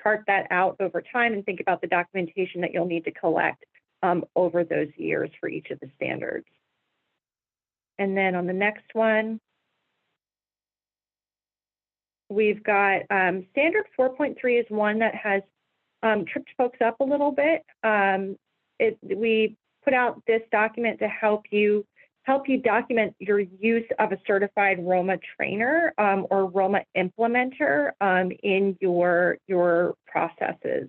chart that out over time and think about the documentation that you'll need to collect over those years for each of the standards. And then on the next one, we've got standard 4.3 is one that has tripped folks up a little bit. We put out this document to help you document your use of a certified Roma trainer or Roma implementer in your processes.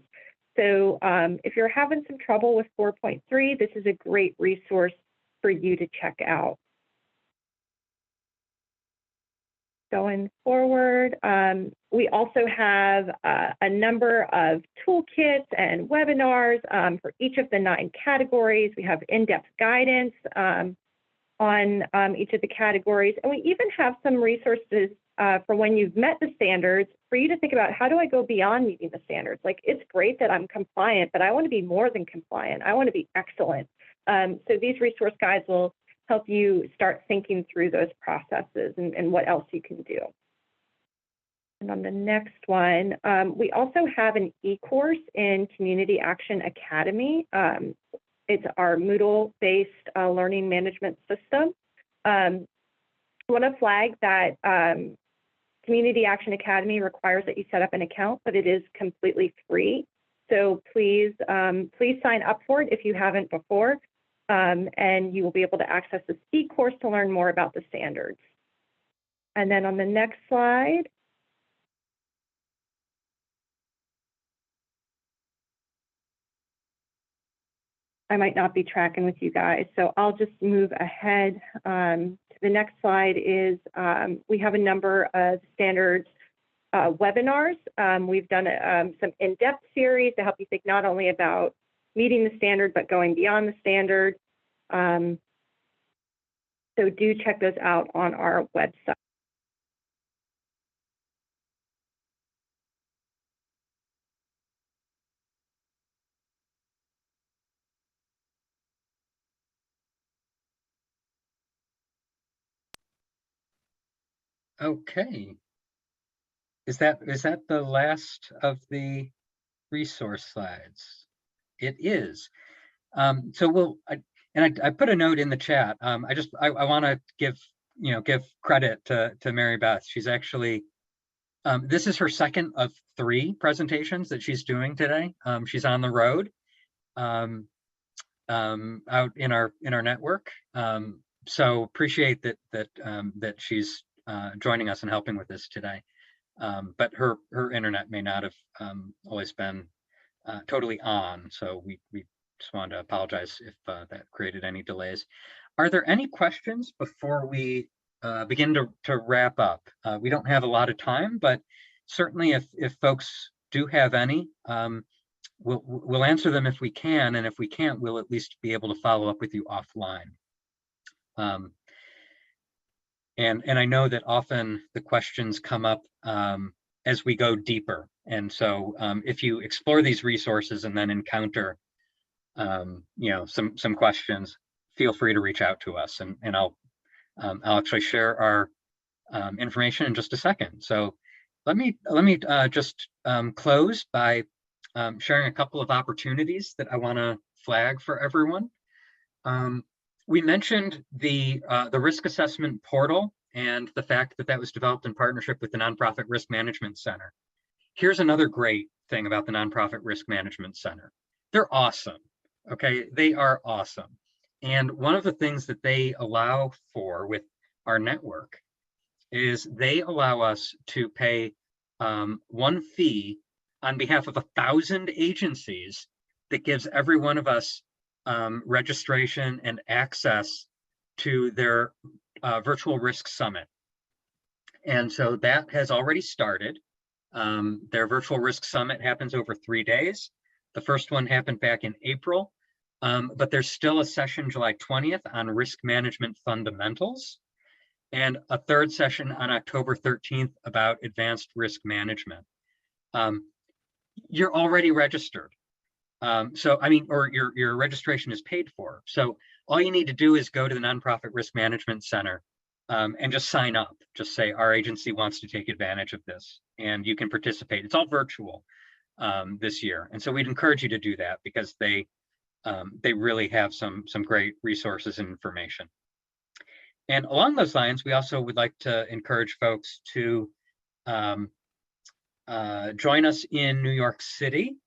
So if you're having some trouble with 4.3, this is a great resource for you to check out. Going forward, we also have a number of toolkits and webinars for each of the 9 categories. We have in-depth guidance on each of the categories. And we even have some resources for when you've met the standards for you to think about, how do I go beyond meeting the standards? Like, it's great that I'm compliant, but I want to be more than compliant. I want to be excellent. So these resource guides will help you start thinking through those processes and what else you can do. And on the next one, we also have an e-course in Community Action Academy. It's our Moodle-based learning management system. I want to flag that Community Action Academy requires that you set up an account, but it is completely free. So please sign up for it if you haven't before. And you will be able to access this e-course to learn more about the standards. And then on the next slide, I might not be tracking with you guys, so I'll just move ahead. To the next slide is we have a number of standards webinars. We've done some in-depth series to help you think not only about meeting the standard, but going beyond the standard. So do check those out on our website. Okay. Is that the last of the resource slides? It is. So I put a note in the chat. I want to give credit to Mary Beth. She's actually this is her second of 3 presentations that she's doing today. She's on the road out in our network. So appreciate that she's joining us and helping with this today. But her internet may not have always been totally on, so we just wanted to apologize if that created any delays. Are there any questions before we begin to wrap up? We don't have a lot of time, but certainly if folks do have any, we'll answer them if we can, and if we can't, we'll at least be able to follow up with you offline. And I know that often the questions come up as we go deeper. And so if you explore these resources and then encounter some questions, feel free to reach out to us, and I'll actually share our information in just a second. So let me just close by sharing a couple of opportunities that I want to flag for everyone. We mentioned the risk assessment portal and the fact that that was developed in partnership with the Nonprofit Risk Management Center. Here's another great thing about the Nonprofit Risk Management Center. They're awesome, okay? They are awesome. And one of the things that they allow for with our network is they allow us to pay one fee on behalf of 1,000 agencies that gives every one of us registration and access to their virtual risk summit. And so that has already started. Their virtual risk summit happens over 3 days. The first one happened back in April, but there's still a session July 20th on risk management fundamentals, and a third session on October 13th about advanced risk management. You're already registered. So, I mean, or your registration is paid for. So all you need to do is go to the Nonprofit Risk Management Center and just sign up. Just say, our agency wants to take advantage of this, and you can participate. It's all virtual this year. And so we'd encourage you to do that because they really have some great resources and information. And along those lines, we also would like to encourage folks to join us in New York City.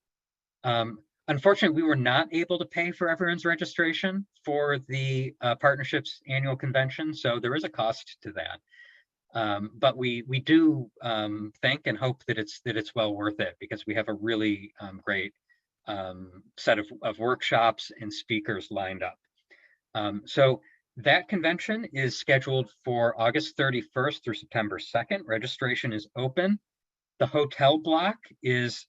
Unfortunately, we were not able to pay for everyone's registration for the partnership's annual convention, so there is a cost to that. But we do think and hope that it's well worth it, because we have a really great set of workshops and speakers lined up. So that convention is scheduled for August 31st through September 2nd. Registration is open. The hotel block is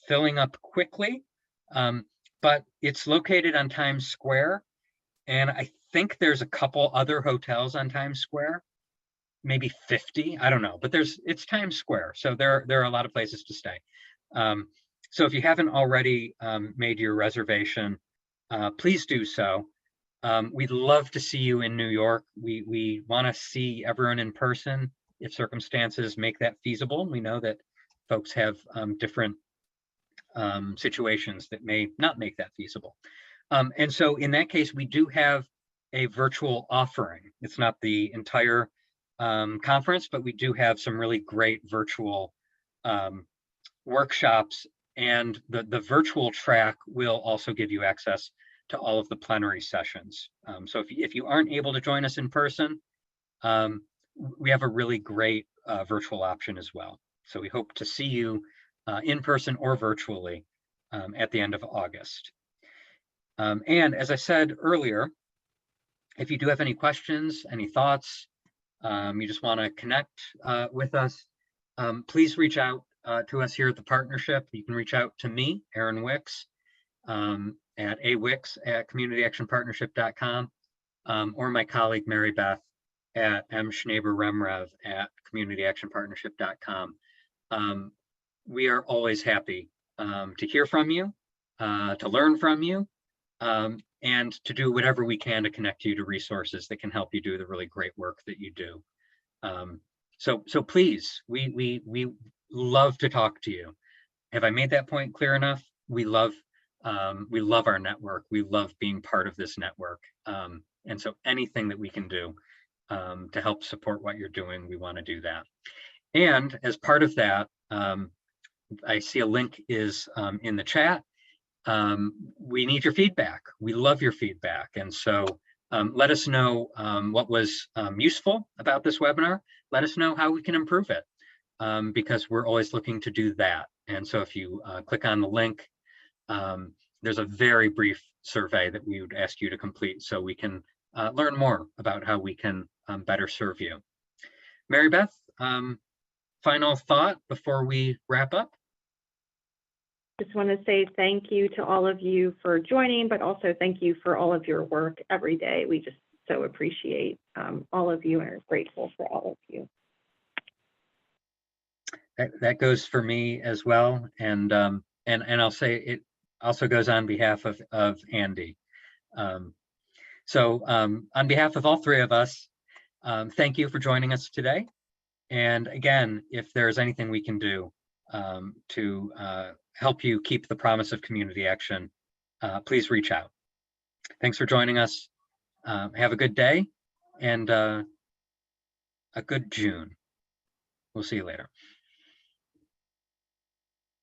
filling up quickly, but it's located on Times Square, and I think there's a couple other hotels on Times Square, maybe 50, I don't know, but it's Times Square, so there are a lot of places to stay. So if you haven't already made your reservation, please do so. We'd love to see you in New York. We want to see everyone in person if circumstances make that feasible. We know that folks have different situations that may not make that feasible. And so in that case, we do have a virtual offering. It's not the entire conference, but we do have some really great virtual workshops, and the virtual track will also give you access to all of the plenary sessions. So if you aren't able to join us in person, we have a really great virtual option as well. So we hope to see you in person or virtually at the end of August. And as I said earlier, if you do have any questions, any thoughts, you just want to connect with us, please reach out to us here at the partnership. You can reach out to me, Aaron Wicks, at awicks@communityactionpartnership.com, or my colleague Mary Beth at mschneber-remrev@communityactionpartnership.com. We are always happy to hear from you, to learn from you, and to do whatever we can to connect you to resources that can help you do the really great work that you do. So please, we love to talk to you. Have I made that point clear enough? We love our network. We love being part of this network. And so anything that we can do to help support what you're doing, we want to do that. And as part of that, I see a link is in the chat. We need your feedback. We love your feedback. And so let us know what was useful about this webinar. Let us know how we can improve it, because we're always looking to do that. And so if you click on the link, there's a very brief survey that we would ask you to complete so we can learn more about how we can better serve you. Mary Beth, final thought before we wrap up? Just want to say thank you to all of you for joining, but also thank you for all of your work every day. We just so appreciate all of you and are grateful for all of you. That goes for me as well, and I'll say it also goes on behalf of Andy. So on behalf of all three of us, thank you for joining us today. And again, if there's anything we can do to help you keep the promise of community action, please reach out. Thanks for joining us. Have a good day and a good June. We'll see you later.